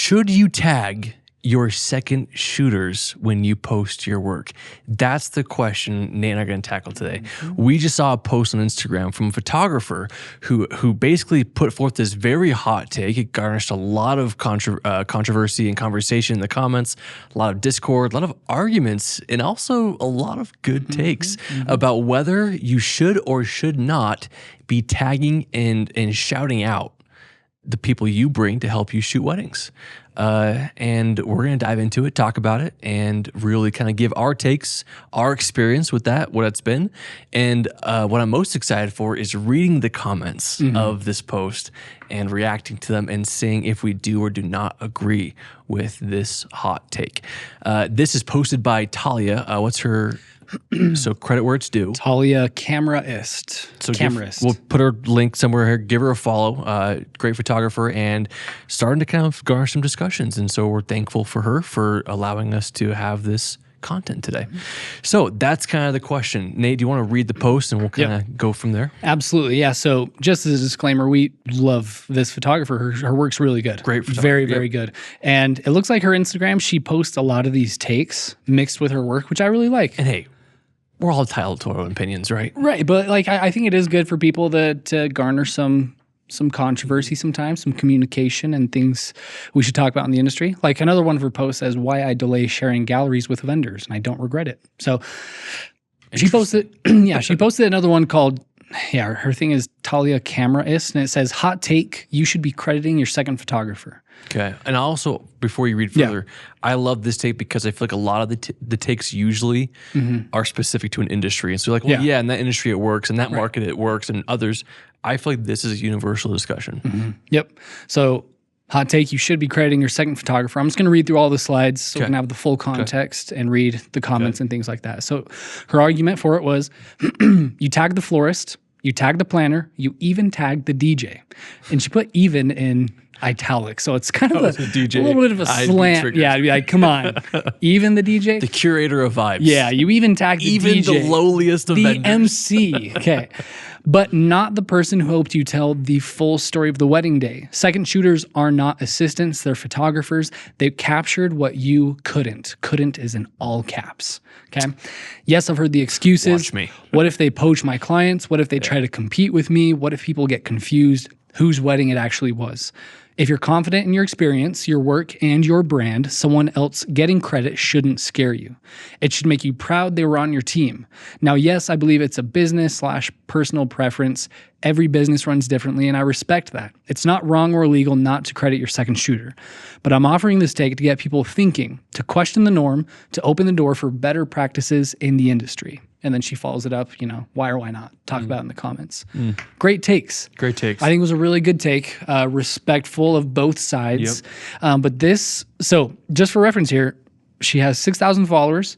should you tag your second shooters when you post your work? That's the question Nate and I are going to tackle today. We just saw a post on Instagram from a photographer who basically put forth this very hot take. It garnished a lot of controversy and conversation in the comments, a lot of discord, a lot of arguments, and also a lot of good takes about whether you should or should not be tagging and shouting out the people you bring to help you shoot weddings. And we're going to dive into it, talk about it, and really kind of give our takes, our experience with that, what it's been. And what I'm most excited for is reading the comments of this post and reacting to them and seeing if we do or do not agree with this hot take. This is posted by Talia. What's her... So credit where it's due. Talia Cameraist. So we'll put her link somewhere here. Give her a follow. Great photographer and starting to kind of garner some discussions. And so we're thankful for her for allowing us to have this content today. So that's kind of the question. Nate, do you want to read the post and we'll kind of go from there? Absolutely. Yeah. So just as a disclaimer, we love this photographer. Her work's really good. Great photographer. Very, very good. And it looks like her Instagram, she posts a lot of these takes mixed with her work, which I really like. And hey, we're all entitled to our own opinions, right? Right. But like, I think it is good for people to garner some controversy sometimes, some communication and things we should talk about in the industry. Like another one of her posts says, why I delay sharing galleries with vendors, and I don't regret it. So she posted, she posted another one called, her thing is Talia Cameraist, and it says, hot take, you should be crediting your second photographer. Okay. And also, before you read further, I love this take because I feel like a lot of the takes usually are specific to an industry. And so like, well, in that industry it works, in that market it works, and others. I feel like this is a universal discussion. Yep. So hot take, you should be crediting your second photographer. I'm just going to read through all the slides so we can have the full context and read the comments and things like that. So her argument for it was, you tag the florist, you tag the planner, you even tag the DJ. And she put even in italics. So it's kind of a little bit of a slant. Yeah, I'd be like, come on. Even the DJ? The curator of vibes. Yeah, you even tag the DJ. Even the lowliest of vendors. The MC. Okay. But not the person who helped you tell the full story of the wedding day. Second shooters are not assistants, they're photographers. They captured what you couldn't. Couldn't is in all caps. Okay. Yes, I've heard the excuses. Watch me. What if they poach my clients? What if they try to compete with me? What if people get confused whose wedding it actually was? If you're confident in your experience, your work, and your brand, someone else getting credit shouldn't scare you. It should make you proud they were on your team. Now, yes, I believe it's a business/personal preference. Every business runs differently, and I respect that. It's not wrong or illegal not to credit your second shooter. But I'm offering this take to get people thinking, to question the norm, to open the door for better practices in the industry. And then she follows it up, why or why not? Talk about it in the comments. Great takes. Great takes. I think it was a really good take, respectful of both sides. But this, so just for reference here, she has 6,000 followers.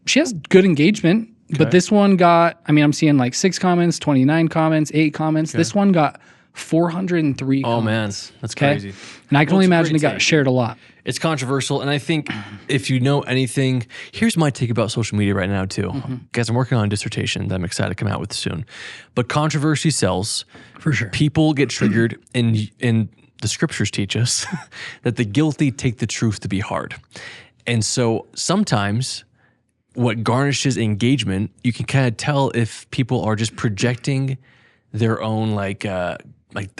She has good engagement, but this one got, I'm seeing like 6 comments, 29 comments, 8 comments. This one got 403 comments. Oh man, that's crazy. And I can only imagine it got shared a lot. It's controversial, and I think if you know anything, here's my take about social media right now too. Guys, I'm working on a dissertation that I'm excited to come out with soon. But controversy sells. For sure. People get triggered, and the scriptures teach us that the guilty take the truth to be hard. And so sometimes what garnishes engagement, you can kind of tell if people are just projecting their own like I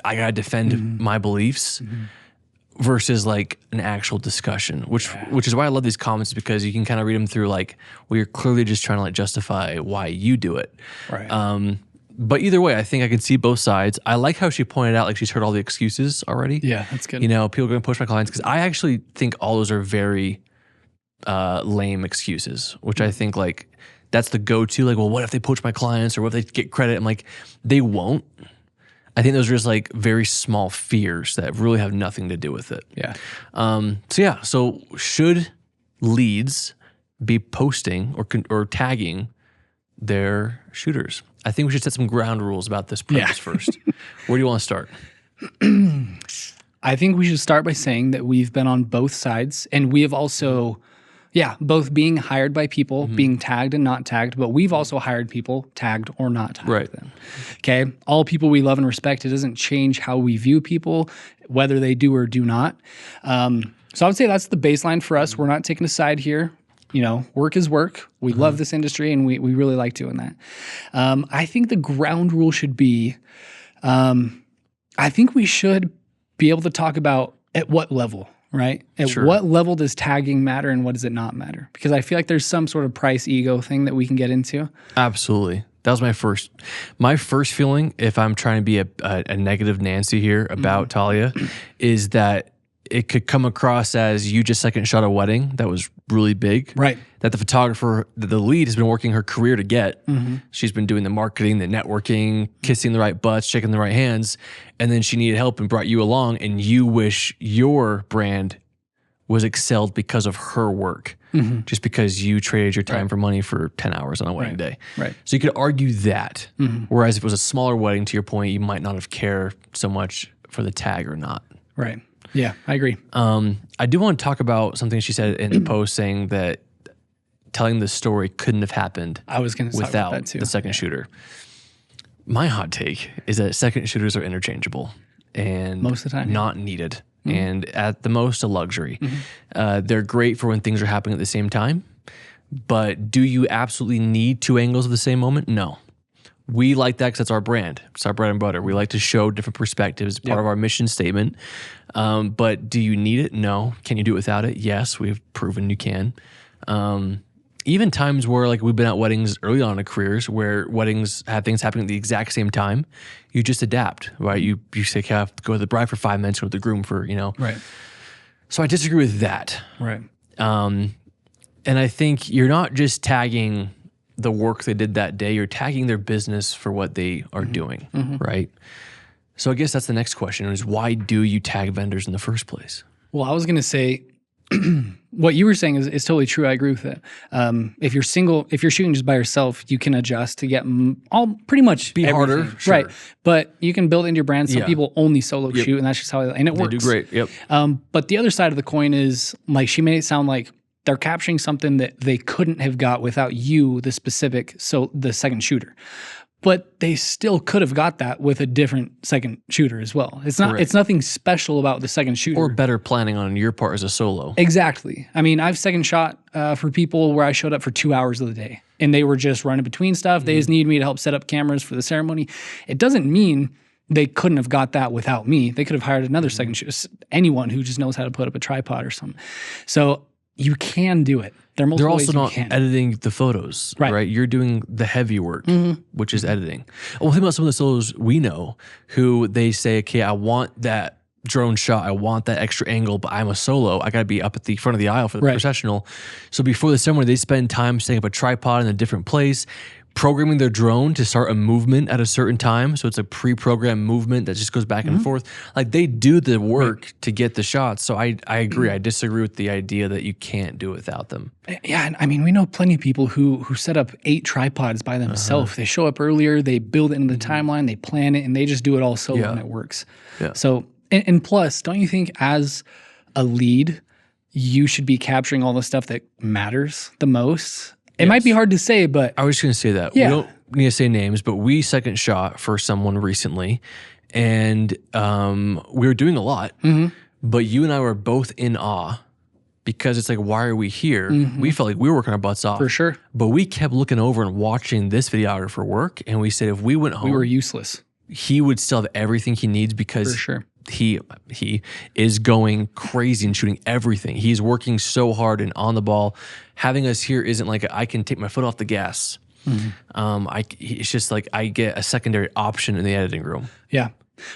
gotta defend my beliefs versus like an actual discussion, which is why I love these comments, because you can kind of read them through like, well, you're clearly just trying to like justify why you do it. Right. But either way, I think I can see both sides. I like how she pointed out like she's heard all the excuses already. Yeah, that's good. People are going to push my clients, because I actually think all those are very lame excuses, which I think like that's the go-to. Like, well, what if they poach my clients, or what if they get credit? I'm like, they won't. I think those are just like very small fears that really have nothing to do with it. Yeah. So should leads be posting or tagging their shooters? I think we should set some ground rules about this premise first. Where do you want to start? I think we should start by saying that we've been on both sides, and we have also, Yeah, both being hired by people, being tagged and not tagged, but we've also hired people tagged or not tagged. Right. Them. Okay. All people we love and respect. It doesn't change how we view people, whether they do or do not. So I would say that's the baseline for us. We're not taking a side here. You know, work is work. We love this industry and we really like doing that. I think the ground rule should be, I think we should be able to talk about at what level, right? At what level does tagging matter and what does it not matter? Because I feel like there's some sort of price ego thing that we can get into. Absolutely. That was my first feeling, if I'm trying to be a negative Nancy here about Talia, is that it could come across as you just second shot a wedding that was really big. Right. That the photographer, the lead, has been working her career to get. She's been doing the marketing, the networking, kissing the right butts, shaking the right hands, and then she needed help and brought you along, and you wish your brand was excelled because of her work, just because you traded your time for money for 10 hours on a wedding day. Right. So you could argue that. Whereas if it was a smaller wedding, to your point, you might not have cared so much for the tag or not. Right. Yeah, I agree. I do want to talk about something she said in the post, saying that telling the story couldn't have happened I was going to talk about without that too. the second shooter. My hot take is that second shooters are interchangeable and Most of the time, not needed, and at the most a luxury. They're great for when things are happening at the same time, but do you absolutely need two angles of the same moment? No. We like that because that's our brand. It's our bread and butter. We like to show different perspectives. It's part of our mission statement. But do you need it? No. Can you do it without it? Yes, we've proven you can. Even times where like we've been at weddings early on in careers where weddings have things happening at the exact same time, you just adapt, right? You say, okay, I have to go with the bride for 5 minutes, go with the groom for, Right. So I disagree with that. Right. And I think you're not just tagging the work they did that day, you're tagging their business for what they are doing, right? So I guess that's the next question is why do you tag vendors in the first place? Well, I was going to say what you were saying is totally true. I agree with it. If you're single, if you're shooting just by yourself, you can adjust to get all pretty much Be everything. harder, sure. Right? But you can build into your brand. Some Yeah. people only solo shoot, and that's just how and it works. They do great, yep. But the other side of the coin is like she made it sound like they're capturing something that they couldn't have got without you, the second shooter. But they still could have got that with a different second shooter as well. It's not. Correct. It's nothing special about the second shooter. Or better planning on your part as a solo. Exactly. I mean, I've second shot for people where I showed up for 2 hours of the day, and they were just running between stuff. They just needed me to help set up cameras for the ceremony. It doesn't mean they couldn't have got that without me. They could have hired another second shooter, anyone who just knows how to put up a tripod or something. So you can do it. There are multiple They're ways also you not can. editing the photos, right? You're doing the heavy work, which is editing. Well, think about some of the solos we know who they say, okay, I want that drone shot. I want that extra angle, but I'm a solo. I got to be up at the front of the aisle for the processional. So before the ceremony, they spend time setting up a tripod in a different place, programming their drone to start a movement at a certain time. So it's a pre-programmed movement that just goes back and forth. Like they do the work to get the shots. So I agree. I disagree with the idea that you can't do it without them. Yeah, and I mean, we know plenty of people who set up 8 tripods by themselves. They show up earlier, they build it into the timeline, they plan it, and they just do it all solo and it works. Yeah. So, and plus, don't you think as a lead, you should be capturing all the stuff that matters the most? It might be hard to say, but I was just going to say that. Yeah. We don't need to say names, but we second shot for someone recently, and we were doing a lot, but you and I were both in awe because it's like, why are we here? We felt like we were working our butts off. for sure, But we kept looking over and watching this videographer work, and we said if we went home, we were useless. he would still have everything he needs because For sure. he is going crazy and shooting everything. He's working so hard and on the ball. Having us here isn't like I can take my foot off the gas. It's just like I get a secondary option in the editing room. Yeah.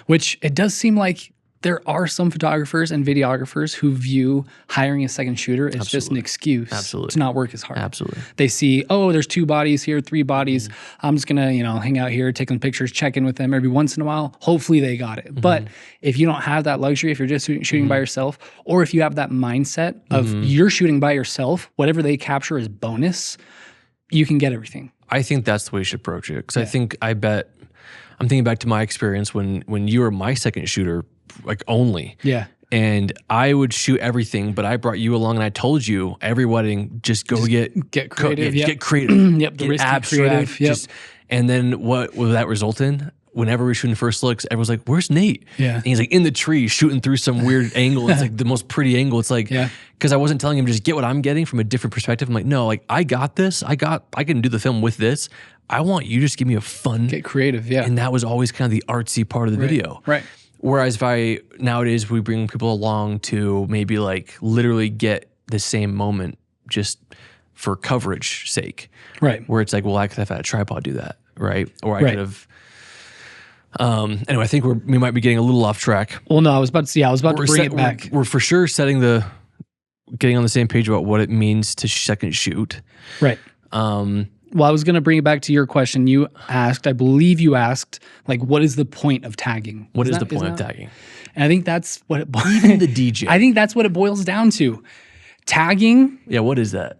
Which it does seem like there are some photographers and videographers who view hiring a second shooter as just an excuse to not work as hard. Absolutely. They see, oh, there's 2 bodies here, 3 bodies. I'm just gonna, hang out here, take some pictures, check in with them every once in a while. Hopefully they got it. But if you don't have that luxury, if you're just shooting by yourself, or if you have that mindset of you're shooting by yourself, whatever they capture is bonus, you can get everything. I think that's the way you should approach it. Because I'm thinking back to my experience when you were my second shooter, like only. Yeah. And I would shoot everything, but I brought you along and I told you every wedding, just go get creative. get creative. Yep, the get risky abstract. creative. Yep. And then what will that result in? Whenever we're shooting first looks, everyone's like, "Where's Nate?" Yeah. And he's like in the tree shooting through some weird angle. It's like the most pretty angle. It's like, because I wasn't telling him just get what I'm getting from a different perspective. I'm like, no, like I got this. I can do the film with this. I want you to just give me a fun. Get creative, yeah. And that was always kind of the artsy part of the video. Right. Whereas nowadays we bring people along to maybe like literally get the same moment just for coverage sake. Right. Where it's like, well, I could have had a tripod do that, right? Or I could have. Anyway, I think we might be getting a little off track. Well, no, I was about to bring it back. We're for sure getting on the same page about what it means to second shoot. Right. Well, I was going to bring it back to your question. You asked, I believe you asked, like, what is the point of tagging? What is the point of tagging? And I think that's what even the DJ. I think that's what it boils down to. Tagging. Yeah, what is that?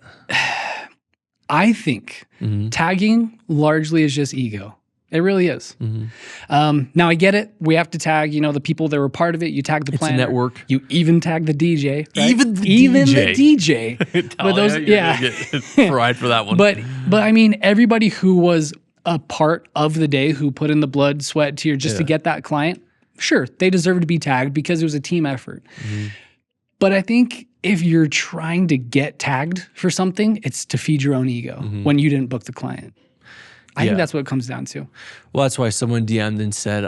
I think tagging largely is just ego. It really is. Now I get it. We have to tag, the people that were part of it. You tag the planner. It's a network. You even tag the DJ. Right? Even the DJ. But those, get fried for that one. But I mean, everybody who was a part of the day, who put in the blood, sweat, tears just to get that client, sure, they deserve to be tagged because it was a team effort. But I think if you're trying to get tagged for something, it's to feed your own ego when you didn't book the client. I think that's what it comes down to. Well, that's why someone DM'd and said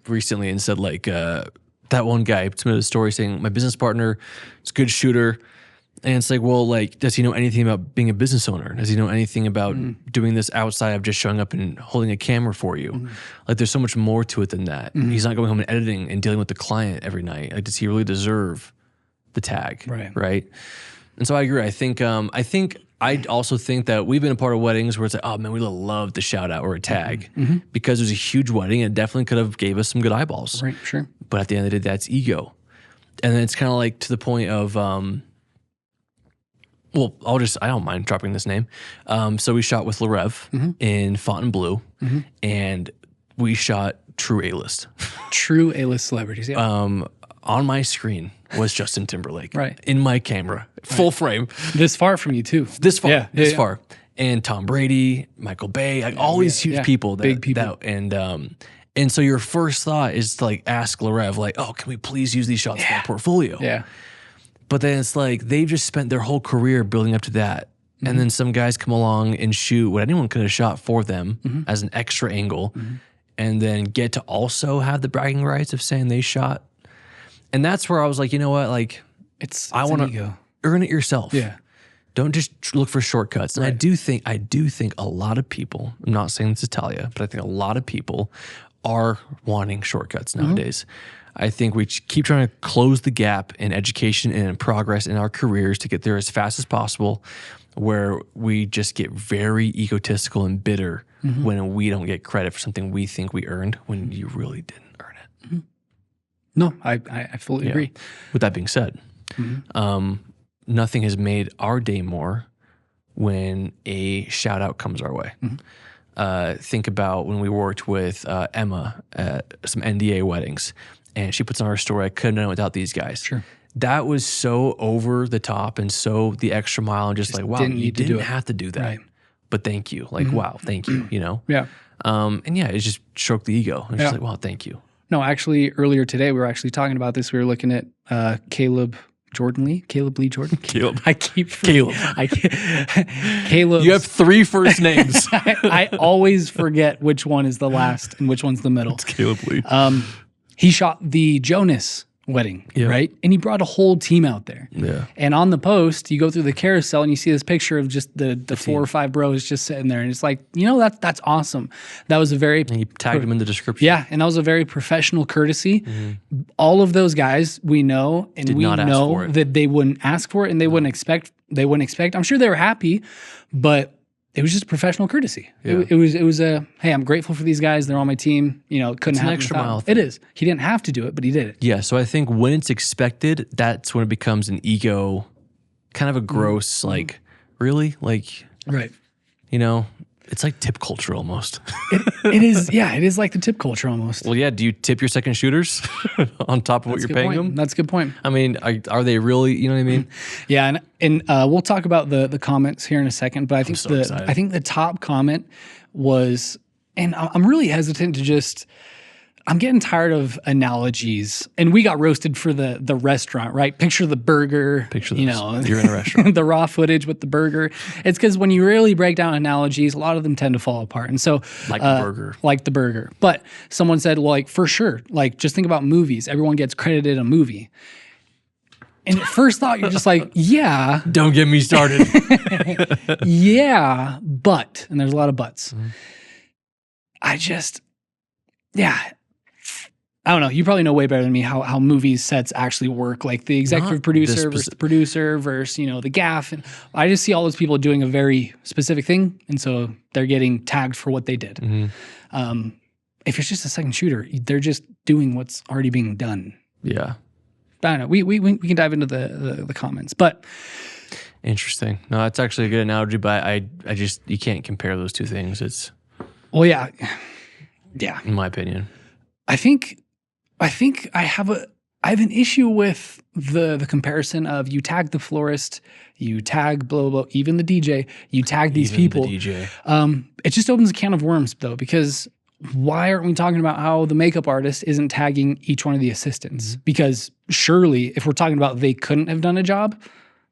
recently and said like that one guy submitted a story saying my business partner is a good shooter, and it's like, well, like, does he know anything about being a business owner? Does he know anything about doing this outside of just showing up and holding a camera for you? Like, there's so much more to it than that. He's not going home and editing and dealing with the client every night. Like, does he really deserve the tag? Right. And so I agree. I also think that we've been a part of weddings where it's like, oh man, we love the shout out or a tag because it was a huge wedding and it definitely could have gave us some good eyeballs. Right, sure. But at the end of the day, that's ego. And then it's kind of like to the point of, well, I don't mind dropping this name. So we shot with Larev in Fontainebleau and we shot true A-list. True A-list celebrities, yeah. On my screen was Justin Timberlake. Right. In my camera, full frame. This far from you too. This far. This far. And Tom Brady, Michael Bay, like all these huge people. Big people. And so your first thought is to like ask Larev, like, oh, can we please use these shots for our portfolio? Yeah. But then it's like they've just spent their whole career building up to that. And then some guys come along and shoot what anyone could have shot for them as an extra angle and then get to also have the bragging rights of saying they shot. And that's where I was like, you know what? Like, I want to earn it yourself. Yeah. Don't just look for shortcuts. And I do think a lot of people, I'm not saying this is Talia, but I think a lot of people are wanting shortcuts nowadays. I think we keep trying to close the gap in education and in progress in our careers to get there as fast as possible, where we just get very egotistical and bitter when we don't get credit for something we think we earned when you really didn't earn it. No, I fully agree. With that being said, nothing has made our day more when a shout out comes our way. Think about when we worked with Emma at some NDA weddings, and she puts on her story, I couldn't have done it without these guys. Sure. That was so over the top and so the extra mile and just like, wow, you didn't have to do that. Right. But thank you. Like, wow, thank you, Yeah. And yeah, it just stroked the ego. It's just like, wow, thank you. No, actually, earlier today, we were actually talking about this. We were looking at Caleb Lee Jordan. Caleb. I keep Caleb. Caleb. You have 3 first names. I always forget which one is the last and which one's the middle. It's Caleb Lee. He shot the Jonas wedding, right? And he brought a whole team out there. Yeah. And on the post, you go through the carousel and you see this picture of just the 4 or 5 bros just sitting there. And it's like, that's awesome. That was a very... And you tagged them in the description. Yeah. And that was a very professional courtesy. All of those guys we know, and we know that they wouldn't ask for it and they wouldn't expect. I'm sure they were happy, but it was just a professional courtesy. Yeah. It was a, hey, I'm grateful for these guys. They're on my team. Couldn't happen. An extra mile thing. It is. He didn't have to do it, but he did it. Yeah. So I think when it's expected, that's when it becomes an ego, kind of a gross, like, really? Like, right. It's like tip culture almost. It is, yeah, it is like the tip culture almost. Well, yeah. Do you tip your second shooters on top of what you're paying them? That's a good point. I mean, are they really? You know what I mean? Yeah, and we'll talk about the comments here in a second. But I think excited. I think the top comment was, and I'm really hesitant to just. I'm getting tired of analogies, and we got roasted for the restaurant, right? Picture the burger. Picture you this. know, You're in a restaurant. the raw footage with the burger. It's because when you really break down analogies, a lot of them tend to fall apart. And so, Like the burger. But someone said, well, like for sure, like just think about movies. Everyone gets credited a movie. And at first thought, you're just like, yeah, Don't get me started. yeah, but, and there's a lot of buts. I don't know. You probably know way better than me how movie sets actually work, like the executive Not producer this versus the producer versus, the gaff. And I just see all those people doing a very specific thing. And so they're getting tagged for what they did. If it's just a second shooter, they're just doing what's already being done. Yeah. I don't know. We can dive into the comments, but Interesting. No, that's actually a good analogy, but I just, you can't compare those two things. It's, well, yeah, in my opinion. I think I have an issue with the comparison of you tag the florist, you tag blah, blah, blah, even the DJ, you tag these people. The DJ. It just opens a can of worms though, because why aren't we talking about how the makeup artist isn't tagging each one of the assistants? Because surely if we're talking about they couldn't have done a job,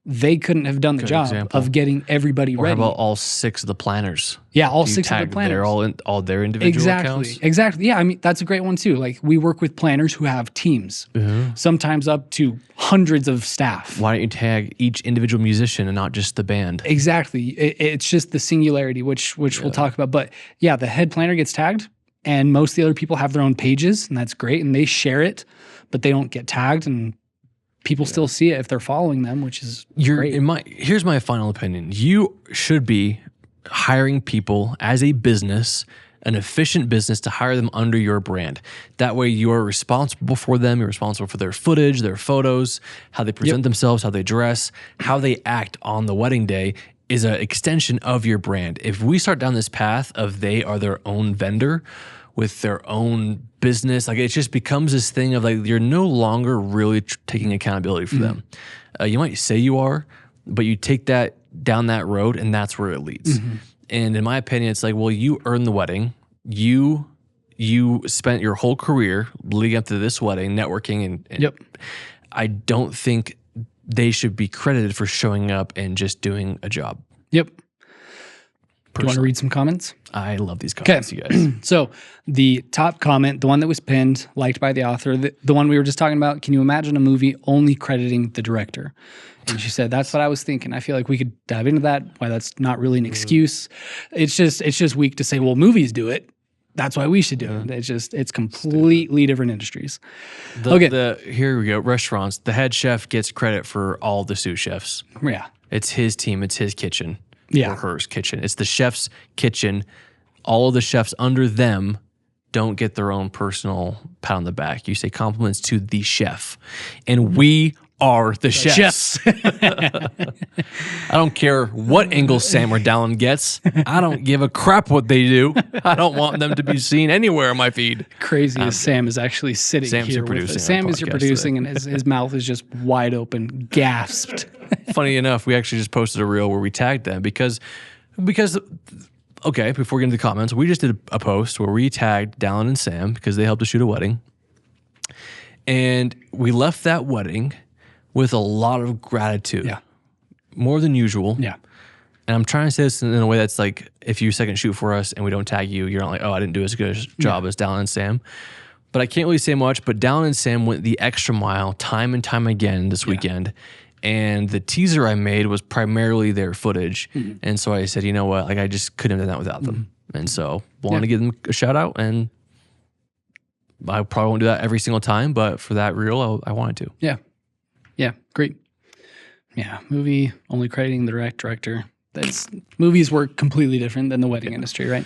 they couldn't have done the job example. of getting everybody Or ready. how about all 6 of the planners? Yeah, all Do you 6 of the tag planners. They're all their individual accounts? Exactly. Yeah, I mean, that's a great one too. Like we work with planners who have teams, sometimes up to hundreds of staff. Why don't you tag each individual musician and not just the band? Exactly. It's just the singularity, which we'll talk about. But yeah, the head planner gets tagged and most of the other people have their own pages and that's great. And they share it, but they don't get tagged and people still see it if they're following them, which is great. Here's my final opinion. You should be hiring people as a business, an efficient business, to hire them under your brand. That way you're responsible for them. You're responsible for their footage, their photos, how they present themselves, how they dress, how they act on the wedding day is an extension of your brand. If we start down this path of they are their own vendor with their own business, like it just becomes this thing of like you're no longer really taking accountability for them. You might say you are, but you take that down that road and that's where it leads. And in my opinion, it's like, well, you earned the wedding. You spent your whole career leading up to this wedding, networking, and I don't think they should be credited for showing up and just doing a job. Do you want to read some comments? I love these comments, you guys. So the top comment, the one that was pinned, liked by the author, the one we were just talking about, can you imagine a movie only crediting the director? And she said, that's what I was thinking. I feel like we could dive into that, why that's not really an excuse. It's just weak to say, well, movies do it. That's why we should do it. It's completely different industries. Here we go. Restaurants. The head chef gets credit for all the sous chefs. Yeah. It's his team. It's his kitchen. Yeah. Or hers kitchen. It's the chef's kitchen. All of the chefs under them don't get their own personal pat on the back. You say compliments to the chef. And we are the chefs. I don't care what angle Sam or Dallin gets. I don't give a crap what they do. I don't want them to be seen anywhere on my feed. Crazy as Sam is actually sitting Sam's here with producing us. Sam our is here podcast producing and his mouth is just wide open, gasped. Funny enough, we actually just posted a reel where we tagged them because okay, before we get into the comments, we just did a post where we tagged Dallin and Sam because they helped us shoot a wedding. And we left that wedding with a lot of gratitude. Yeah. More than usual. Yeah. And I'm trying to say this in a way that's like, if you second shoot for us and we don't tag you, you're not like, oh, I didn't do as good a job as Dallin and Sam. But I can't really say much, but Dallin and Sam went the extra mile time and time again this weekend. And the teaser I made was primarily their footage. And so I said, you know what? Like I just couldn't have done that without them. And so wanted to give them a shout out, and I probably won't do that every single time, but for that reel, I wanted to. Yeah. Yeah. Great. Yeah. Movie only crediting the director. Movies work completely different than the wedding industry, right?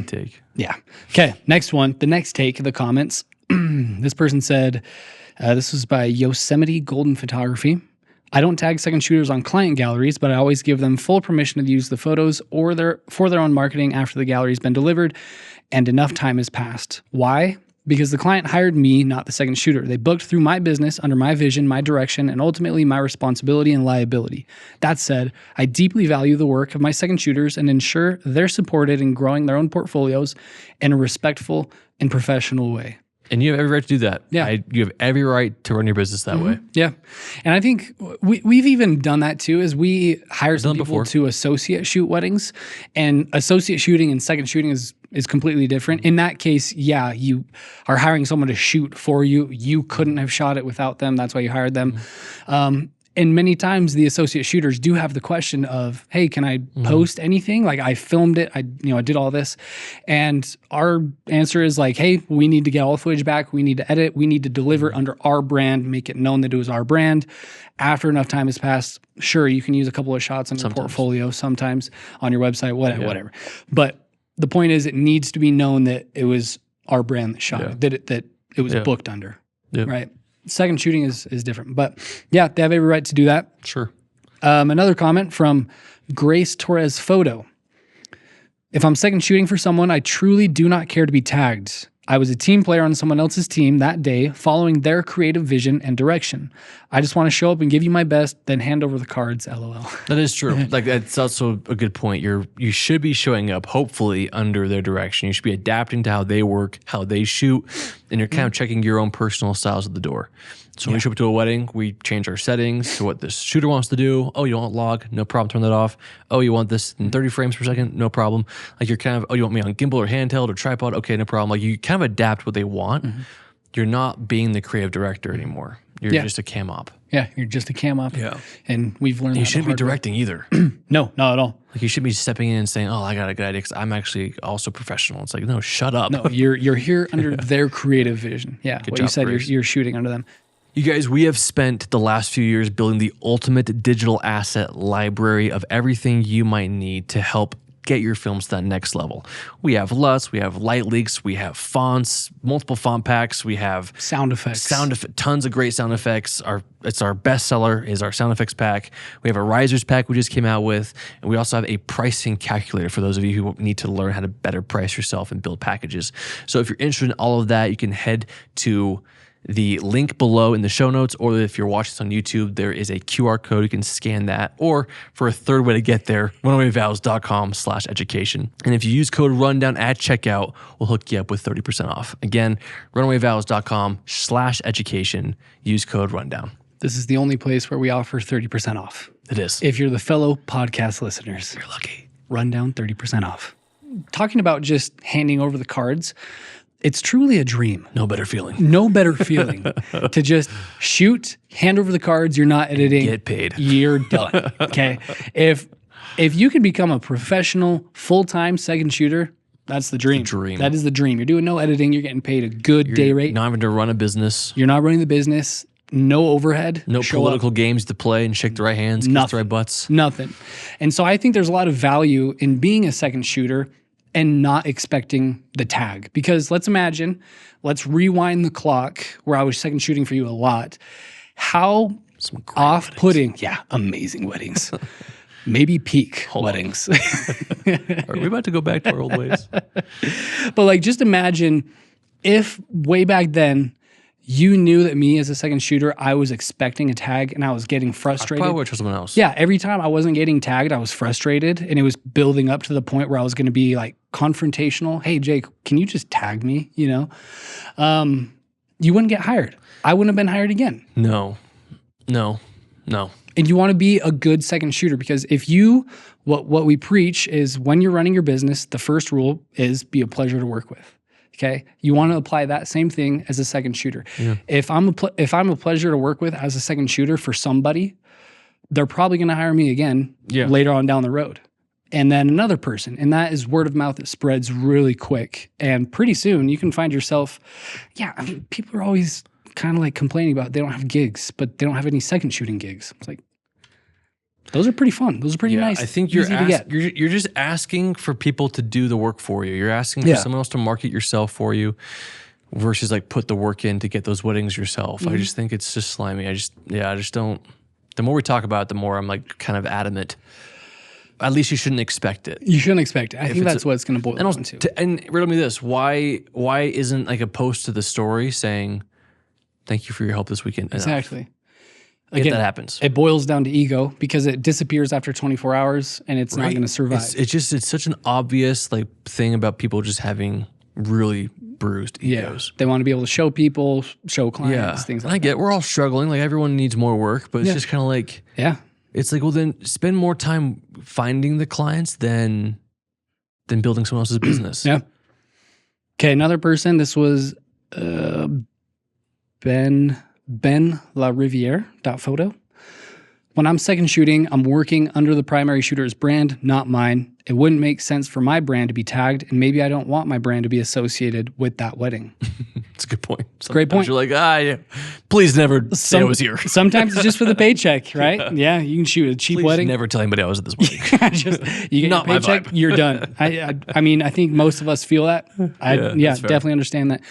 Take. Yeah. Okay. Next one. The next take of the comments. This person said, this was by Yosemite Golden Photography. I don't tag second shooters on client galleries, but I always give them full permission to use the photos or for their own marketing after the gallery's been delivered and enough time has passed. Why? Because the client hired me, not the second shooter. They booked through my business under my vision, my direction, and ultimately my responsibility and liability. That said, I deeply value the work of my second shooters and ensure they're supported in growing their own portfolios in a respectful and professional way. And you have every right to do that. Yeah. You have every right to run your business that way. Yeah. And I think we've even done that too, is we hire some people to associate shoot weddings, and associate shooting and second shooting is completely different. In that case, yeah, you are hiring someone to shoot for you. You couldn't have shot it without them. That's why you hired them. And many times the associate shooters do have the question of, hey, can I post anything? Like, I filmed it, I did all this. And our answer is like, hey, we need to get all the footage back. We need to edit. We need to deliver under our brand, make it known that it was our brand. After enough time has passed, sure, you can use a couple of shots on your portfolio sometimes on your website, whatever. But the point is, it needs to be known that it was our brand that shot it, that it was booked under, right? Second shooting is different, but yeah, they have every right to do that. Sure. Another comment from Grace Torres Photo. If I'm second shooting for someone, I truly do not care to be tagged. I was a team player on someone else's team that day, following their creative vision and direction. I just want to show up and give you my best, then hand over the cards, LOL. That is true. Like, that's also a good point. You should be showing up, hopefully, under their direction. You should be adapting to how they work, how they shoot, and you're kind of checking your own personal styles at the door. So when we show up to a wedding, we change our settings to what this shooter wants to do. Oh, you want log? No problem, turn that off. Oh, you want this in 30 frames per second? No problem. Like, you're kind of, oh, you want me on gimbal or handheld or tripod? Okay, no problem. Like, you kind of adapt what they want. You're not being the creative director anymore. You're just a cam op. Yeah, you're just a cam op. Yeah. And we've learned that. You shouldn't be directing either. No, not at all. Like, you should be stepping in and saying, oh, I got a good idea because I'm actually also professional. It's like, no, shut up. No, you're here under their creative vision. Yeah, Good what job, you said, Grace. you're shooting under them. You guys, we have spent the last few years building the ultimate digital asset library of everything you might need to help get your films to that next level. We have LUTs, we have light leaks, we have fonts, multiple font packs, we have Sound effects. Tons of great sound effects. It's our bestseller is our sound effects pack. We have a risers pack we just came out with, and we also have a pricing calculator for those of you who need to learn how to better price yourself and build packages. So if you're interested in all of that, you can head to the link below in the show notes, or if you're watching this on YouTube, there is a QR code. You can scan that, or for a third way to get there, runawayvows.com/education. And if you use code RUNDOWN at checkout, we'll hook you up with 30% off. Again, runawayvows.com/education. Use code RUNDOWN. This is the only place where we offer 30% off. It is. If you're the fellow podcast listeners, You're lucky. Rundown 30% off. Talking about just handing over the cards, it's truly a dream. No better feeling. No better feeling to just shoot, hand over the cards, you're not editing. Get paid. You're done. Okay. If you can become a professional, full-time second shooter, that's the dream. That is the dream. You're doing no editing. You're getting paid a good day rate. Not having to run a business. You're not running the business. No overhead. No political games to play and shake the right hands, kiss the right butts. Nothing. And so I think there's a lot of value in being a second shooter and not expecting the tag. Because let's rewind the clock where I was second shooting for you a lot. How off-putting. Yeah, amazing weddings. Maybe peak weddings. Are we about to go back to our old ways? But like, just imagine if way back then, you knew that me as a second shooter, I was expecting a tag and I was getting frustrated. I probably would for someone else. Yeah, every time I wasn't getting tagged, I was frustrated, and it was building up to the point where I was going to be like confrontational. Hey, Jake, can you just tag me? You wouldn't get hired. I wouldn't have been hired again. No. And you want to be a good second shooter, because what we preach is when you're running your business, the first rule is be a pleasure to work with. Okay, you want to apply that same thing as a second shooter. Yeah. If I'm a pleasure to work with as a second shooter for somebody, they're probably going to hire me again later on down the road, and then another person, and that is word of mouth that spreads really quick. And pretty soon you can find yourself. Yeah, I mean, people are always kind of like complaining about they don't have gigs, but they don't have any second shooting gigs. It's like, those are pretty fun. Those are pretty nice. I think you're just asking for people to do the work for you. You're asking for someone else to market yourself for you versus like put the work in to get those weddings yourself. I just think it's just slimy. I just don't The more we talk about it, the more I'm like kind of adamant. At least you shouldn't expect it. You shouldn't expect it. I think that's what it's going to boil down to. And riddle me this: why isn't like a post to the story saying, "Thank you for your help this weekend"? Exactly. Again, that happens. It boils down to ego because it disappears after 24 hours and it's not going to survive. It's such an obvious like thing about people just having really bruised egos. They want to be able to show people, show clients, things like that. I get it. We're all struggling. Like everyone needs more work, but it's just kind of like, it's like, well, then spend more time finding the clients than building someone else's business. Yeah. Okay, another person. This was Ben La Riviere photo. When I'm second shooting, I'm working under the primary shooter's brand, not mine. It wouldn't make sense for my brand to be tagged, and maybe I don't want my brand to be associated with that wedding. It's a good point. It's a great point. You're like, please never say I was here. Sometimes it's just for the paycheck, right? Yeah, you can shoot a cheap wedding. Never tell anybody I was at this wedding. You get not your paycheck, you're done. I mean, I think most of us feel that. I definitely understand that.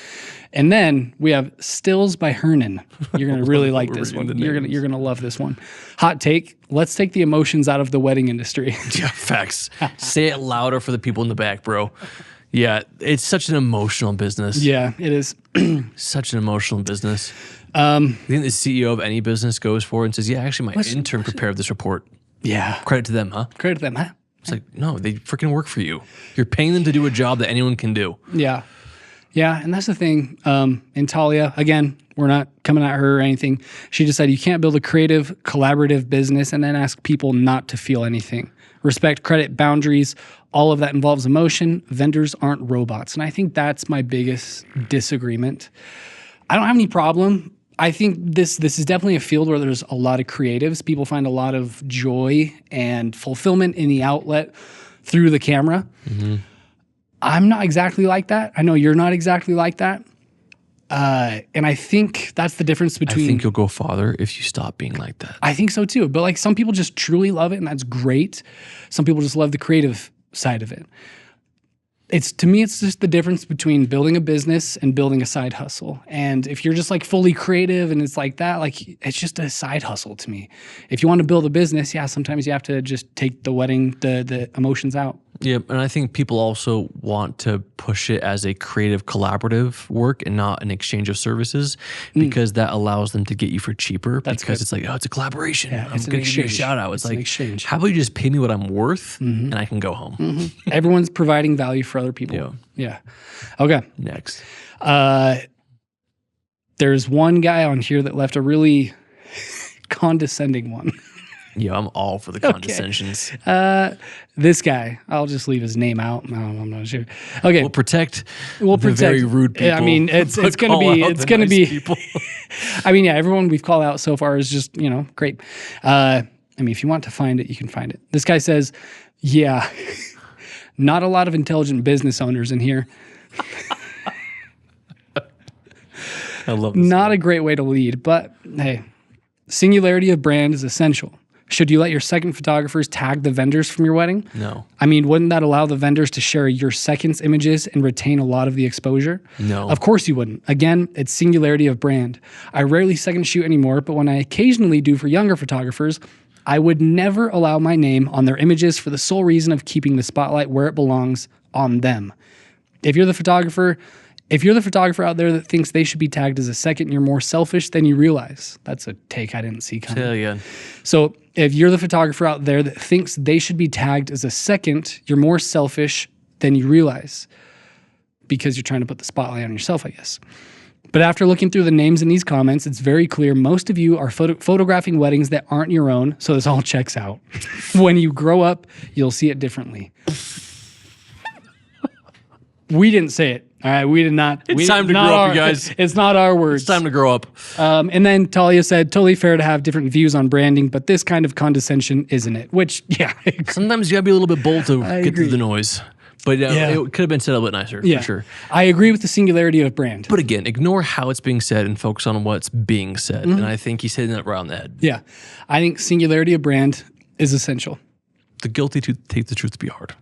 And then we have Stills by Hernan. You're gonna really like this one. You're gonna love this one. Hot take: let's take the emotions out of the wedding industry. Yeah, facts. Say it louder for the people in the back, bro. Yeah, it's such an emotional business. Yeah, it is. Such an emotional business. I think the CEO of any business goes forward and says, "Yeah, actually, my intern prepared this report." Yeah, credit to them, huh? Credit to them, huh? It's like, no, they freaking work for you. You're paying them to do a job that anyone can do. Yeah. Yeah, and that's the thing. And Talia, again, we're not coming at her or anything. She just said you can't build a creative, collaborative business and then ask people not to feel anything. Respect, credit, boundaries, all of that involves emotion. Vendors aren't robots. And I think that's my biggest disagreement. I don't have any problem. I think this is definitely a field where there's a lot of creatives. People find a lot of joy and fulfillment in the outlet through the camera. Mm-hmm. I'm not exactly like that. I know you're not exactly like that. And I think that's the difference between... I think you'll go farther if you stop being like that. I think so too. But like some people just truly love it and that's great. Some people just love the creative side of it. To me, it's just the difference between building a business and building a side hustle. And if you're just like fully creative and it's like that, like it's just a side hustle to me. If you want to build a business, sometimes you have to just take the wedding, the emotions out. Yeah, and I think people also want to push it as a creative collaborative work and not an exchange of services because that allows them to get you for cheaper because it's like, oh, it's a collaboration. Yeah, I'm going to give you a shout out. It's like, exchange. How about you just pay me what I'm worth and I can go home? Everyone's providing value for other people. Yeah. Okay. Next. There's one guy on here that left a really condescending one. Yeah, I'm all for the condescensions. This guy, I'll just leave his name out. No, I'm not sure. Okay, we'll protect the very rude people. I mean, it's gonna be. People. I mean, everyone we've called out so far is just great. I mean, if you want to find it, you can find it. This guy says, "Yeah, not a lot of intelligent business owners in here." I love this. Not a great way to lead, but hey, singularity of brand is essential. Should you let your second photographers tag the vendors from your wedding? No. I mean, wouldn't that allow the vendors to share your second's images and retain a lot of the exposure? No. Of course you wouldn't. Again, it's singularity of brand. I rarely second shoot anymore, but when I occasionally do for younger photographers, I would never allow my name on their images for the sole reason of keeping the spotlight where it belongs, on them. If you're the photographer out there that thinks they should be tagged as a second, you're more selfish than you realize. That's a take I didn't see coming. Hell yeah. So if you're the photographer out there that thinks they should be tagged as a second, you're more selfish than you realize because you're trying to put the spotlight on yourself, I guess. But after looking through the names in these comments, it's very clear most of you are photographing weddings that aren't your own, so this all checks out. When you grow up, you'll see it differently. We didn't say it. All right, we did not. It's time to grow up, you guys. It's not our words. It's time to grow up. And then Talia said, totally fair to have different views on branding, but this kind of condescension isn't it? Which, yeah. Sometimes you gotta be a little bit bold to get through the noise. But it could have been said a little bit nicer, for sure. I agree with the singularity of brand. But again, ignore how it's being said and focus on what's being said. And I think he's hitting it right on the head. Yeah. I think singularity of brand is essential. The guilty to take the truth to be hard.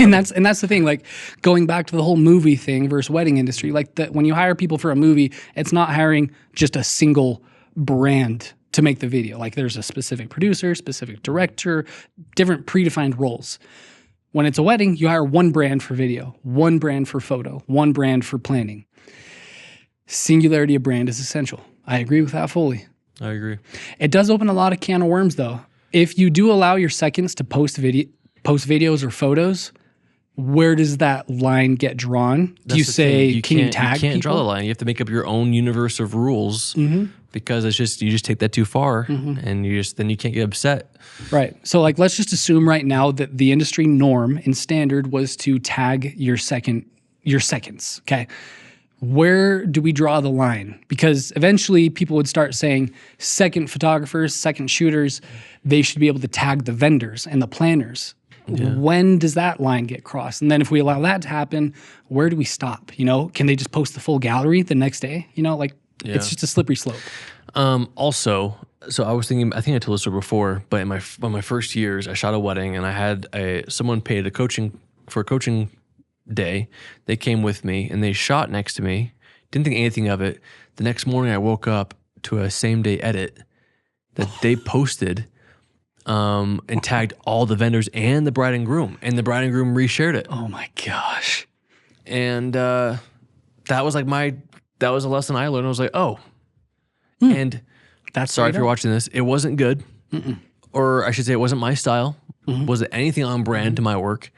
And that's the thing, like going back to the whole movie thing versus wedding industry, like when you hire people for a movie, it's not hiring just a single brand to make the video. Like there's a specific producer, specific director, different predefined roles. When it's a wedding, you hire one brand for video, one brand for photo, one brand for planning. Singularity of brand is essential. I agree with that fully. I agree. It does open a lot of can of worms though. If you do allow your seconds to post videos or photos, where does that line get drawn? Do you say, can you tag people? You can't draw the line. You have to make up your own universe of rules because you just take that too far and then you can't get upset. Right. So like, let's just assume right now that the industry norm and standard was to tag your seconds. Okay. Where do we draw the line? Because eventually people would start saying second photographers, second shooters, they should be able to tag the vendors and the planners. Yeah. When does that line get crossed? And then if we allow that to happen, where do we stop? Can they just post the full gallery the next day? It's just a slippery slope. Also, so I was thinking, I think I told this story before, but in my first years, I shot a wedding and I had someone paid for a coaching day. They came with me and they shot next to me. Didn't think anything of it. The next morning, I woke up to a same day edit that they posted. And tagged all the vendors and the bride and groom reshared it. Oh my gosh. And that was a lesson I learned. I was like, oh, and that's sorry if you're watching this. It wasn't good. Or I should say it wasn't my style. Wasn't anything on brand to my work.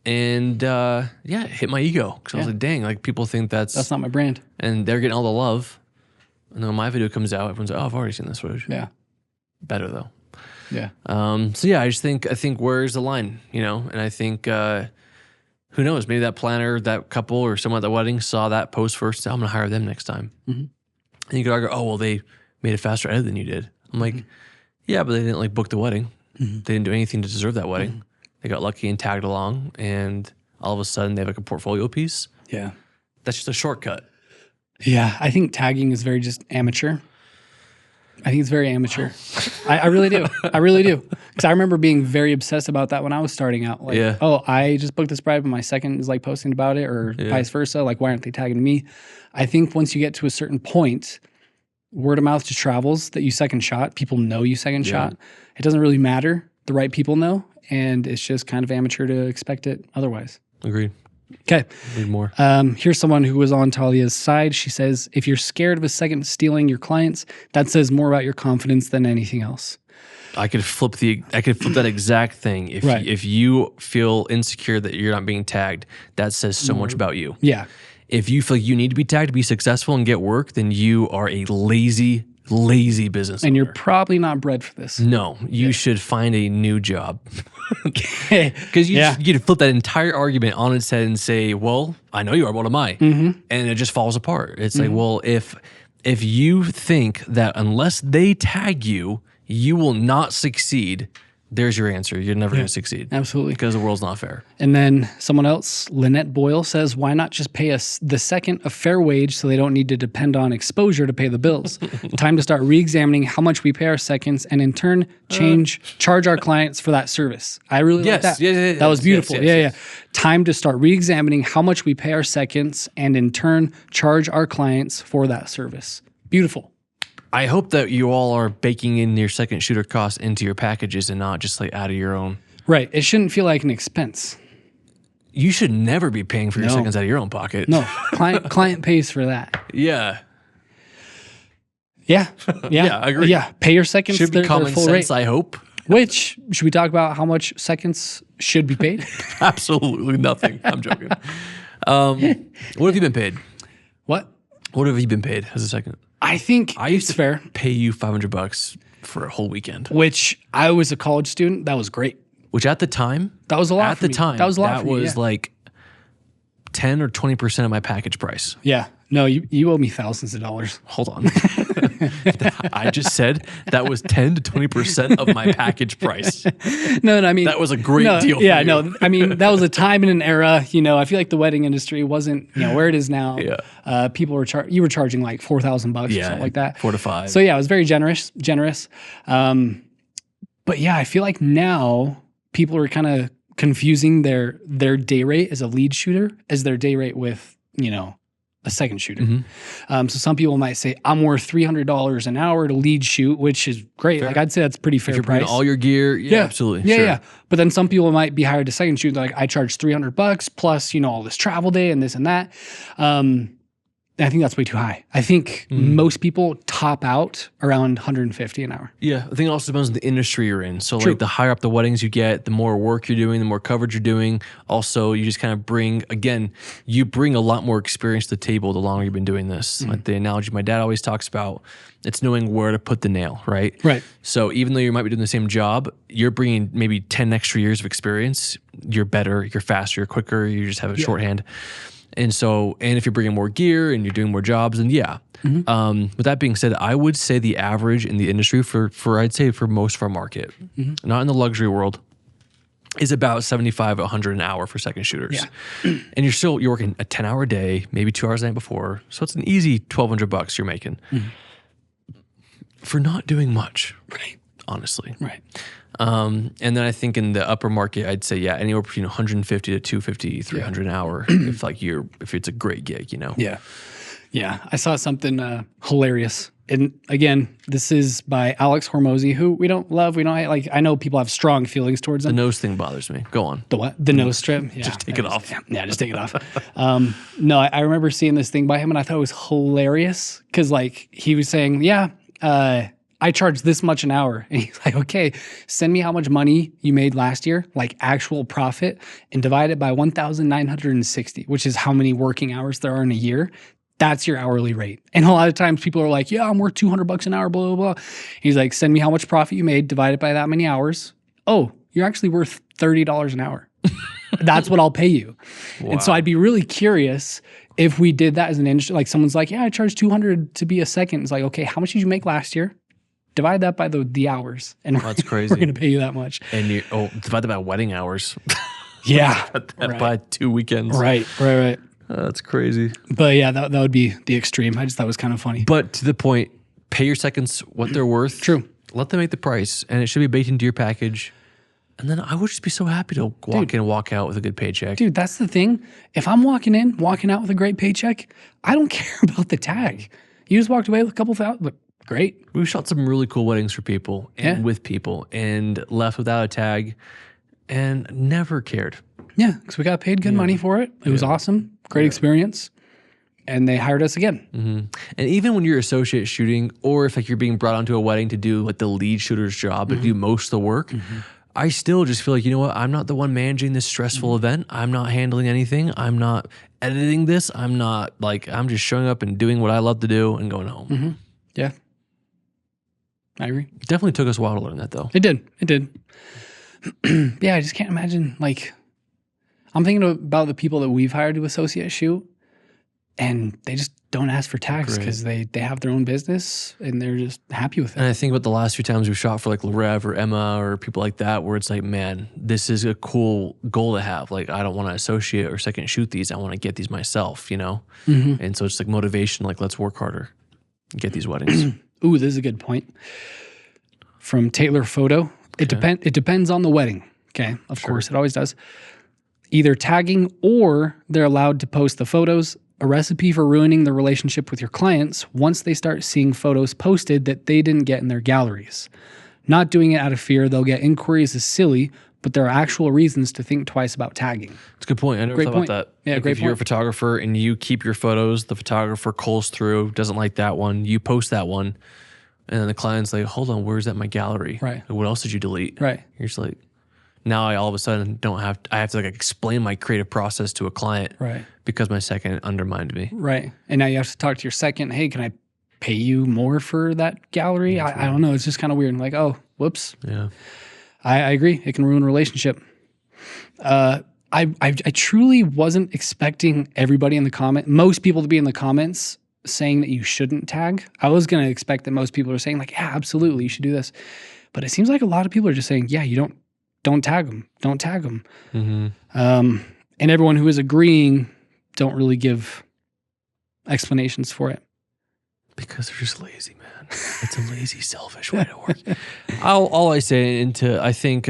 And it hit my ego. Cause I was like, dang, like people think that's not my brand. And they're getting all the love. And then when my video comes out, everyone's like, oh, I've already seen this footage. Yeah. Better though. Yeah. I think where's the line, and I think, who knows, maybe that planner, that couple or someone at the wedding saw that post first. I'm going to hire them next time. And you could argue, oh, well, they made a faster edit than you did. I'm like, yeah, but they didn't book the wedding. They didn't do anything to deserve that wedding. They got lucky and tagged along and all of a sudden they have a portfolio piece. Yeah. That's just a shortcut. Yeah. I think tagging is very just amateur. I think it's very amateur. I really do. I really do. Because I remember being very obsessed about that when I was starting out. Like, oh, I just booked this bride, but my second is posting about it or vice versa. Like, why aren't they tagging me? I think once you get to a certain point, word of mouth just travels that you second shot. People know you second shot. It doesn't really matter. The right people know. And it's just kind of amateur to expect it otherwise. Agreed. Okay. Read more. Here's someone who was on Talia's side. She says, if you're scared of a second stealing your clients, that says more about your confidence than anything else. I could flip that exact thing. If you feel insecure that you're not being tagged, that says so much about you. Yeah. If you feel like you need to be tagged to be successful and get work, then you are a lazy business owner. And you're probably not bred for this. No, you should find a new job. Because you get to flip that entire argument on its head and say, well, I know you are, what am I? And it just falls apart. It's like, well, if you think that unless they tag you, you will not succeed, there's your answer. You're never going to succeed. Absolutely. Because the world's not fair. And then someone else, Lynette Boyle, says, why not just pay us the second a fair wage so they don't need to depend on exposure to pay the bills? Time to start re-examining how much we pay our seconds and in turn charge our clients for that service. I really like that. That was beautiful. Yes. Time to start re-examining how much we pay our seconds and in turn charge our clients for that service. Beautiful. I hope that you all are baking in your second shooter costs into your packages and not just out of your own. Right. It shouldn't feel like an expense. You should never be paying for your seconds out of your own pocket. No. Client pays for that. Yeah. Yeah. Yeah, I agree. Yeah. Pay your seconds. Should be common full sense, rate. I hope. Which, should we talk about how much seconds should be paid? Absolutely nothing. I'm joking. What have you been paid? What? What have you been paid as a second? I think I used it's to fair. Pay you $500 for a whole weekend. Which I was a college student. That was great. Which at the time, that was a lot. That was a lot. That was like 10 or 20% of my package price. Yeah. No, you owe me thousands of dollars. Hold on. I just said that was 10 to 20% of my package price. No, I mean, that was a great deal. Yeah, for you. no, I mean, that was a time and an era. I feel like the wedding industry wasn't, where it is now. Yeah. People were you were charging like $4,000 or something like that. 4 to 5. So yeah, it was very generous. But yeah, I feel like now people are kind of confusing their day rate as a lead shooter as their day rate with, a second shooter. So some people might say, I'm worth $300 an hour to lead shoot, which is great. Fair. Like I'd say that's pretty fair You're price. bringing all your gear. Yeah, absolutely. Yeah, sure. yeah. But then some people might be hired to second shoot. Like I charge $300 plus, all this travel day and this and that. I think that's way too high. I think most people top out around 150 an hour. Yeah, I think it also depends on the industry you're in. So True. like the higher up the weddings you get, the more work you're doing, the more coverage you're doing. Also, you just kind of bring a lot more experience to the table the longer you've been doing this. Like the analogy my dad always talks about, it's knowing where to put the nail, right? Right. So even though you might be doing the same job, you're bringing maybe 10 extra years of experience. You're better, you're faster, you're quicker, you just have a shorthand. And if you're bringing more gear and you're doing more jobs, then yeah. With that being said, I would say the average in the industry for most of our market, not in the luxury world, is about 75, 100 an hour for second shooters. Yeah. And you're working a 10-hour day, maybe 2 hours the night before. So it's an easy $1,200 you're making for not doing much, Right. honestly. Right. And then I think in the upper market, I'd say, yeah, anywhere between 150 to 250, 300 an hour if it's a great gig, Yeah. Yeah. I saw something hilarious. And again, this is by Alex Hormozy, who we don't love. We don't like. I know people have strong feelings towards The him. nose thing bothers me. Go on. The what? The nose strip? Yeah. Just take it off. Yeah, just take it off. No, I remember seeing this thing by him and I thought it was hilarious because like he was saying, I charge this much an hour. And he's like, okay, send me how much money you made last year, like actual profit, and divide it by 1,960, which is how many working hours there are in a year. That's your hourly rate. And a lot of times people are like, yeah, I'm worth $200 an hour, blah, blah, blah. He's like, send me how much profit you made, divide it by that many hours. Oh, you're actually worth $30 an hour. That's what I'll pay you. Wow. And so I'd be really curious if we did that as an industry. Like someone's like, yeah, I charge $200 to be a second. It's like, okay, how much did you make last year? Divide that by the hours, and that's crazy. We're going to pay you that much. And divide that by wedding hours. Yeah, by 2 weekends. Right. That's crazy. But yeah, that would be the extreme. I just thought it was kind of funny. But to the point, pay your seconds what they're worth. True. Let them make the price, and it should be baked into your package. And then I would just be so happy to walk in and walk out with a good paycheck. Dude, that's the thing. If I'm walking out with a great paycheck, I don't care about the tag. You just walked away with a couple thousand. Great. We shot some really cool weddings for people and with people and left without a tag and never cared. Yeah, because we got paid good money for it. It was awesome. Great experience. And they hired us again. And even when you're associate shooting or if like you're being brought onto a wedding to do like the lead shooter's job to do most of the work, I still just feel like, you know what? I'm not the one managing this stressful event. I'm not handling anything. I'm not editing this. I'm just showing up and doing what I love to do and going home. Yeah. I agree. It definitely took us a while to learn that, though. It did. Yeah, I just can't imagine. Like, I'm thinking about the people that we've hired to associate shoot, and they just don't ask for tags because they have their own business and they're just happy with it. And I think about the last few times we've shot for like Larev or Emma or people like that, where it's like, man, this is a cool goal to have. Like, I don't want to associate or second shoot these. I want to get these myself, And so it's like motivation. Like, let's work harder, and get these weddings. Ooh, this is a good point. From Taylor Photo. It depends on the wedding. Okay. Of course, it always does. Either tagging or they're allowed to post the photos. A recipe for ruining the relationship with your clients once they start seeing photos posted that they didn't get in their galleries. Not doing it out of fear, they'll get inquiries is silly, but there are actual reasons to think twice about tagging. That's a good point. I never thought about that. Yeah, like great if you're a photographer and you keep your photos, the photographer culls through, doesn't like that one, you post that one, and then the client's like, hold on, where's that in my gallery? Right. Like, what else did you delete? Right. You're just like, now I all of a sudden I have to like explain my creative process to a client. Right. Because my second undermined me. Right. And now you have to talk to your second, hey, can I pay you more for that gallery? I don't know. It's just kind of weird. Like, oh, whoops. Yeah. I agree. It can ruin a relationship. I truly wasn't expecting everybody in the most people to be in the comments saying that you shouldn't tag. I was going to expect that most people are saying like, yeah, absolutely, you should do this. But it seems like a lot of people are just saying, yeah, you don't tag them. Don't tag them. And everyone who is agreeing don't really give explanations for it. Because they're just lazy, man. It's a lazy, selfish way to work. All I say I think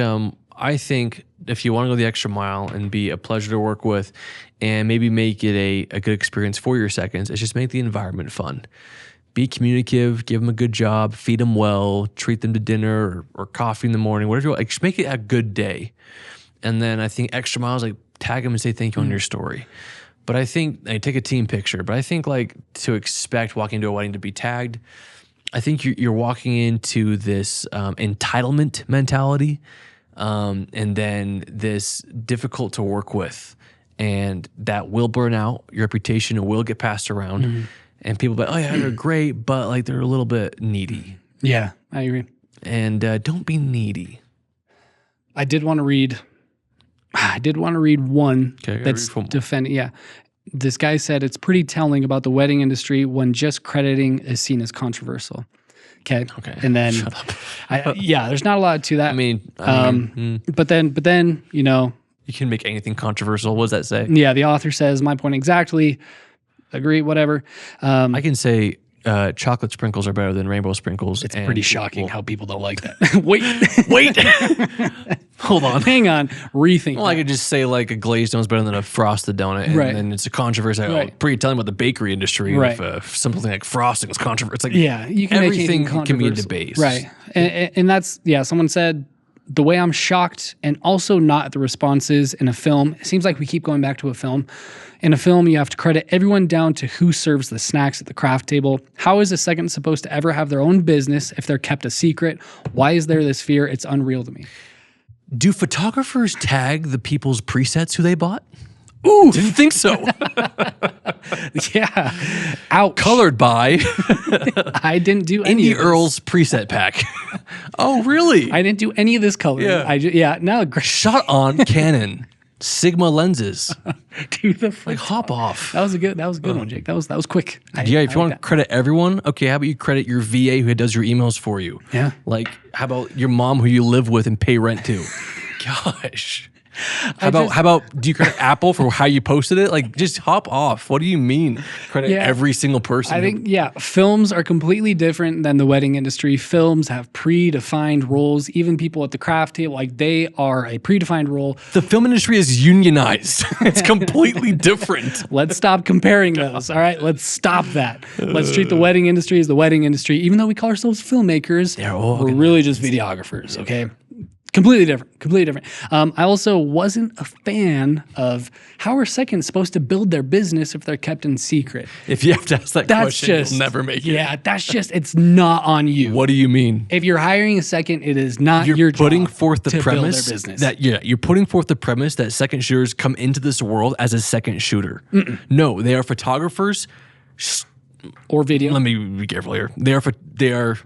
I think if you want to go the extra mile and be a pleasure to work with and maybe make it a good experience for your seconds, it's just make the environment fun. Be communicative, give them a good job, feed them well, treat them to dinner or coffee in the morning, whatever you want. Like, just make it a good day. And then I think extra miles, like tag them and say thank you on your story. But I think, take a team picture, but I think like to expect walking into a wedding to be tagged, I think you're walking into this entitlement mentality and then this difficult to work with. And that will burn out. Your reputation will get passed around. And people be like, oh yeah, they're great, but like they're a little bit needy. Yeah, I agree. And don't be needy. I did want to read one that's defending. Yeah. This guy said it's pretty telling about the wedding industry when just crediting is seen as controversial. Okay. And then, shut up. There's not a lot to that. I mean, but then, you know, you can make anything controversial. What does that say? Yeah. The author says my point exactly. Agree, whatever. I can say chocolate sprinkles are better than rainbow sprinkles. It's pretty shocking how people don't like that. Wait. Hold on. Hang on. Rethink. Well, I could just say like a glazed donut is better than a frosted donut. And then it's a controversy. Right. Pretty telling about the bakery industry. Right. If something like frosting is controversial. It's like you can everything make can be a debate. Right. And that's, someone said, the way I'm shocked and also not at the responses in a film, it seems like we keep going back to a film. In a film, you have to credit everyone down to who serves the snacks at the craft table. How is a second supposed to ever have their own business if they're kept a secret? Why is there this fear? It's unreal to me. Do photographers tag the people's presets who they bought? Ooh, didn't think so. Yeah. Ouch. Colored by I didn't do any Indie of this. Earl's preset pack. Oh, really? I didn't do any of this color. Yeah. Shot on Canon Sigma lenses. Do the like hop off. That was a good one, Jake. That was quick. If you want to credit everyone, okay, how about you credit your VA who does your emails for you? Yeah. Like, how about your mom who you live with and pay rent to? Gosh. How about do you credit Apple for how you posted it? Like, just hop off. What do you mean? Credit every single person. I think, films are completely different than the wedding industry. Films have predefined roles. Even people at the craft table, like they are a predefined role. The film industry is unionized. It's completely different. Let's stop comparing those. All right, let's stop that. Let's treat the wedding industry as the wedding industry. Even though we call ourselves filmmakers, we're really just videographers. Okay. Completely different. I also wasn't a fan of how are seconds supposed to build their business if they're kept in secret. If you have to ask that question, you'll never make it. Yeah, it's not on you. What do you mean? If you're hiring a second, it is not your job putting forth the to premise build their business. that you're putting forth the premise that second shooters come into this world as a second shooter. No, they are photographers or video. Let me be careful here. They are.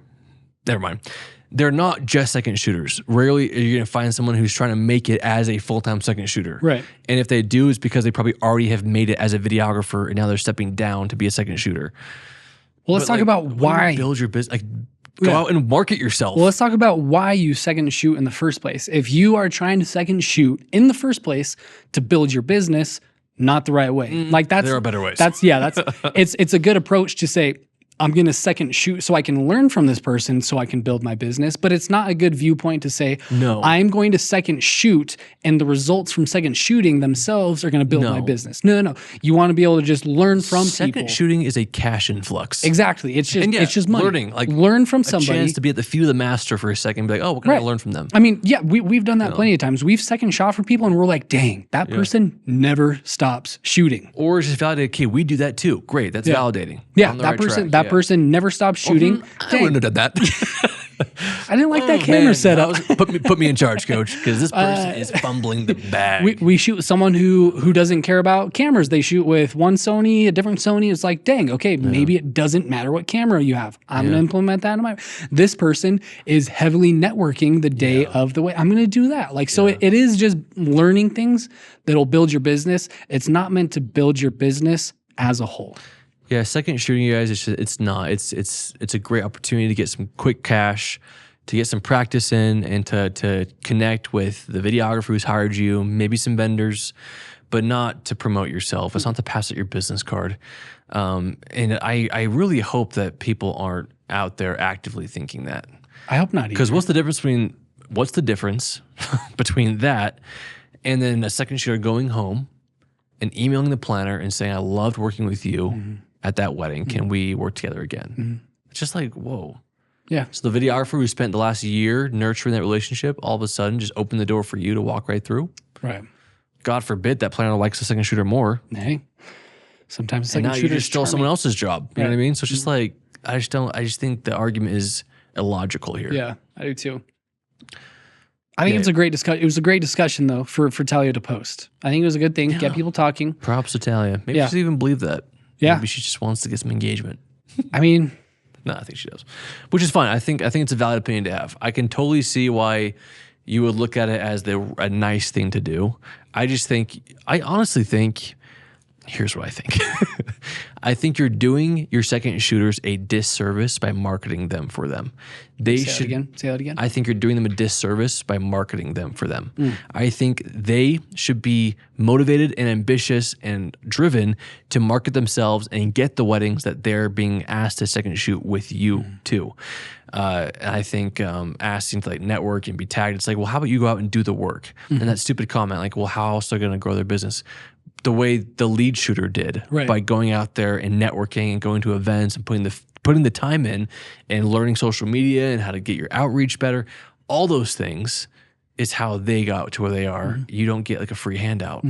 Never mind. They're not just second shooters. Rarely are you going to find someone who's trying to make it as a full-time second shooter. Right. And if they do, it's because they probably already have made it as a videographer and now they're stepping down to be a second shooter. Well, let's talk about why. Build your business. Like, go out and market yourself. Well, let's talk about why you second shoot in the first place. If you are trying to second shoot in the first place to build your business, not the right way. There are better ways. It's a good approach to say, I'm going to second shoot so I can learn from this person so I can build my business. But it's not a good viewpoint to say, no, I'm going to second shoot and the results from second shooting themselves are going to build my business. No. You want to be able to just learn from people. Second shooting is a cash influx. Exactly. It's just money. Learning. Like, learn from somebody. A chance to be at the feet of the master for a second and be like, oh, what can I learn from them? I mean, we've done that plenty of times. We've second shot for people and we're like, dang, that person never stops shooting. Or just validate, okay, we do that too. Great. That's validating. Yeah, that person never stops shooting. I wouldn't have done that. I didn't like that camera setup. Put me in charge, coach, because this person is fumbling the bag. We shoot with someone who doesn't care about cameras. They shoot with one Sony, a different Sony. It's like, dang, okay, maybe it doesn't matter what camera you have. I'm going to implement that in my. This person is heavily networking the day of the way. I'm going to do that. Like, so it is just learning things that'll build your business. It's not meant to build your business as a whole. Yeah, second shooting, you guys, it's not. It's a great opportunity to get some quick cash, to get some practice in, and to connect with the videographer who's hired you, maybe some vendors, but not to promote yourself. It's not to pass out your business card. And I really hope that people aren't out there actively thinking that. I hope not either. Because what's the difference between what's the difference between that and then a second shooter going home and emailing the planner and saying, I loved working with you at that wedding. Can we work together again? It's just like, whoa. Yeah. So the videographer who spent the last year nurturing that relationship all of a sudden just opened the door for you to walk right through. Right. God forbid that planner likes the second shooter more. Hey, sometimes And second now you shooter just stole someone else's job. You know what I mean? So it's just like, I just think the argument is illogical here. Yeah, I do too. I think it's a great discussion. It was a great discussion though for Talia to post. I think it was a good thing. Get people talking. Props to Talia. Maybe she doesn't even believe that. Yeah. Maybe she just wants to get some engagement. I mean, No, I think she does, which is fine. I think it's a valid opinion to have. I can totally see why you would look at it as a nice thing to do. I honestly think, here's what I think. I think you're doing your second shooters a disservice by marketing them for them. Say that again. I think you're doing them a disservice by marketing them for them. I think they should be motivated and ambitious and driven to market themselves and get the weddings that they're being asked to second shoot with you too. And I think asking to like network and be tagged, it's like, well, how about you go out and do the work? And that stupid comment, like, well, how else are they going to grow their business? The way the lead shooter did, by going out there and networking and going to events and putting the time in and learning social media and how to get your outreach better. All those things is how they got to where they are. You don't get like a free handout.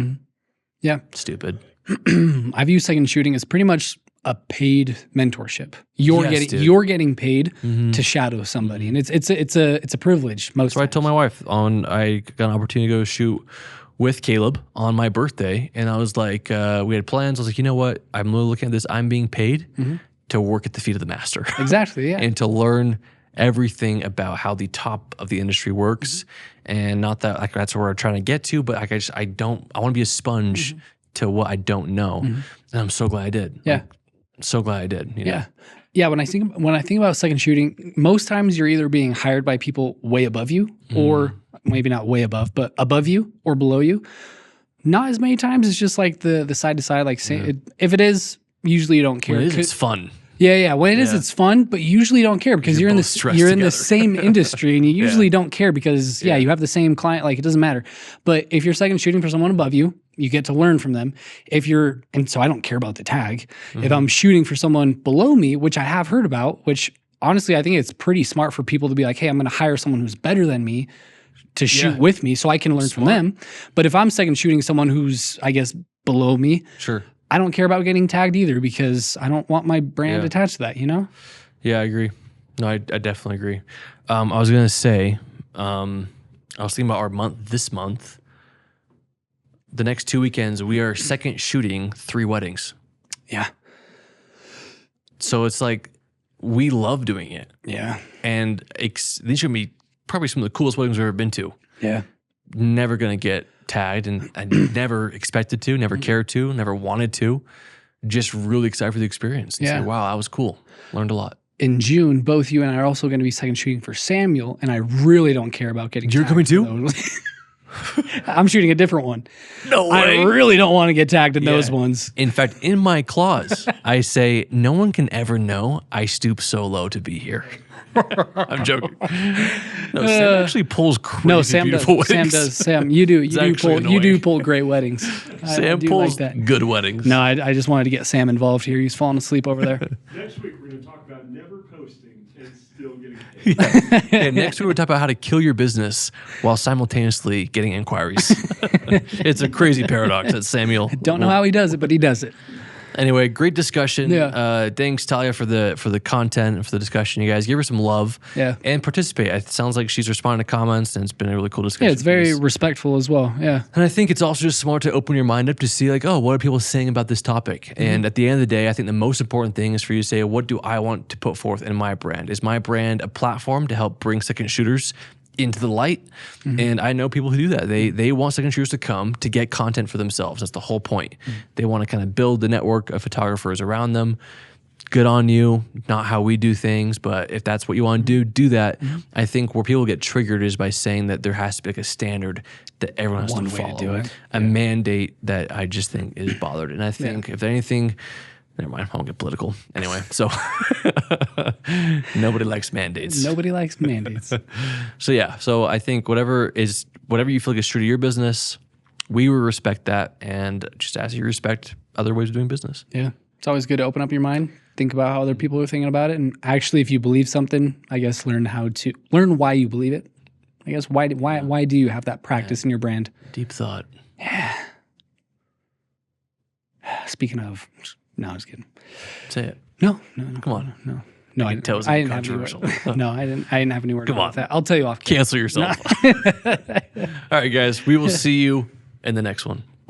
Yeah. Stupid. I view second shooting as pretty much a paid mentorship. You're getting paid to shadow somebody, and it's a privilege. So I told my wife I got an opportunity to go shoot with Caleb on my birthday, and I was like, we had plans. I was like, you know what? I'm really looking at this. I'm being paid to work at the feet of the master. Exactly. Yeah. And to learn everything about how the top of the industry works, and not that like that's where I'm trying to get to, but like I want to be a sponge to what I don't know, and I'm so glad I did. Yeah. I'm so glad I did. You know? Yeah. When I think about second shooting, most times you're either being hired by people way above you, or maybe not way above, but above you or below you. Not as many times. It's just like the side to side. Like if it is, usually you don't care. When it is, it's fun. Yeah. When it is, it's fun, but you usually don't care because you're in the same industry, and you usually don't care because you have the same client. Like it doesn't matter. But if you're second shooting for someone above you, you get to learn from them. And so I don't care about the tag. If I'm shooting for someone below me, which I have heard about, which honestly I think it's pretty smart for people to be like, hey, I'm going to hire someone who's better than me to shoot with me so I can learn from them. But if I'm second shooting someone who's, I guess, below me, I don't care about getting tagged either because I don't want my brand attached to that, you know? Yeah, I agree. No, I definitely agree. I was going to say, I was thinking about this month, the next 2 weekends, we are second shooting 3 weddings. Yeah. So it's like, we love doing it. Yeah. And these should be probably some of the coolest weddings we've ever been to. Yeah. Never going to get tagged, and I never expected to, never cared to, never wanted to. Just really excited for the experience. And say, wow, that was cool. Learned a lot. In June, both you and I are also going to be second shooting for Samuel, and I really don't care about getting tagged. You're coming too? I'm shooting a different one. No way. I really don't want to get tagged in those ones. In fact, in my clause, I say, no one can ever know I stoop so low to be here. I'm joking. No, Sam actually pulls crazy beautiful weddings. Sam, you do pull great weddings. Sam pulls good weddings. No, I just wanted to get Sam involved here. He's falling asleep over there. Next week, we're going to talk about never posting and still getting paid. Next week, we'll talk about how to kill your business while simultaneously getting inquiries. It's a crazy paradox that Samuel... Don't know how he does it, but he does it. Anyway, great discussion. Yeah. Thanks, Talia, for the content and for the discussion. You guys give her some love. And participate. It sounds like she's responding to comments, and it's been a really cool discussion. Yeah, it's very respectful as well. Yeah. And I think it's also just smart to open your mind up to see like, oh, what are people saying about this topic? And at the end of the day, I think the most important thing is for you to say, what do I want to put forth in my brand? Is my brand a platform to help bring second shooters into the light? And I know people who do that. They want second shooters to come to get content for themselves. That's the whole point. They want to kind of build the network of photographers around them. Good on you. Not how we do things, but if that's what you want to do that. I think where people get triggered is by saying that there has to be like a standard that everyone has to follow. A mandate that I just think is bothered. And I think if anything, Never mind. I won't get political. Anyway, so nobody likes mandates. Nobody likes mandates. So yeah. So I think whatever you feel like is true to your business, we will respect that, and just as you respect other ways of doing business. Yeah. It's always good to open up your mind, think about how other people are thinking about it, and actually, if you believe something, I guess learn why you believe it. I guess why do you have that practice in your brand? Deep thought. Yeah. Speaking of, no, I was kidding. Say it. No. Come on. No, I tell didn't. it's I didn't have any controversial. word. No, I didn't have any word. Come on. With that. I'll tell you off. Cancel yourself. All right, guys. We will see you in the next one.